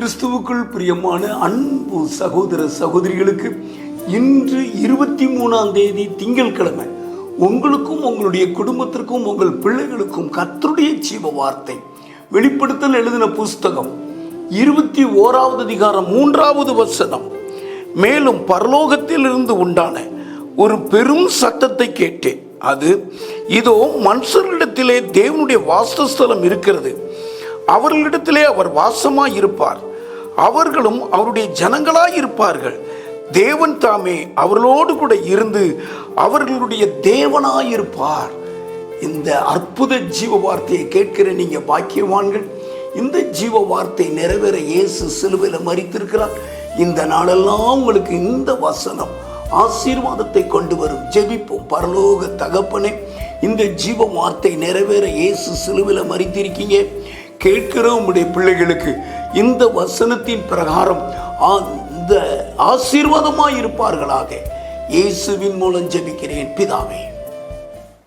கிறிஸ்துவுக்குள் பிரியமான அன்பு சகோதர சகோதரிகளுக்கு இன்று 23ஆம் தேதி திங்கட்கிழமை உங்களுக்கும் உங்களுடைய குடும்பத்திற்கும் உங்கள் பிள்ளைகளுக்கும் கர்த்தருடைய ஜீவ வார்த்தை வெளிப்படுத்தல் எழுதின புஸ்தகம் 21வது அதிகாரம் 3வது வசனம். மேலும் பரலோகத்தில் இருந்து உண்டான ஒரு பெரும் சத்தத்தை கேட்டேன். அது இதோ மனுஷர்களிடத்திலே தேவனுடைய வாசஸ்தலம் இருக்கிறது, அவர்களிடத்திலே அவர் வாசமாய் இருப்பார், அவர்களும் அவருடைய ஜனங்களாய் இருப்பார்கள். தேவன் தாமே அவர்களோடு கூட இருந்து அவர்களுடைய தேவனாய் இருப்பார். இந்த அற்புத ஜீவ வார்த்தையை கேட்கிற நீங்க பாக்கியவான்கள். இந்த ஜீவ வார்த்தை நிறைவேற இயேசு சிலுவையில் மரித்திருக்கிறார். இந்த நாளெல்லாம் உங்களுக்கு இந்த வசனம் ஆசீர்வாதத்தை கொண்டு வரும். ஜெபிப்போம். பரலோக தகப்பனே, இந்த ஜீவ வார்த்தை நிறைவேற இயேசு சிலுவையில் மரித்திருக்கீங்க. கேட்கிற உங்களுடைய பிள்ளைகளுக்கு இந்த வசனத்தின் பிரகாரம் அந்த ஆசீர்வாதமாய் இருப்பார்களாக. இயேசுவின் மூலம் ஜெபிக்கிறேன் பிதாவே.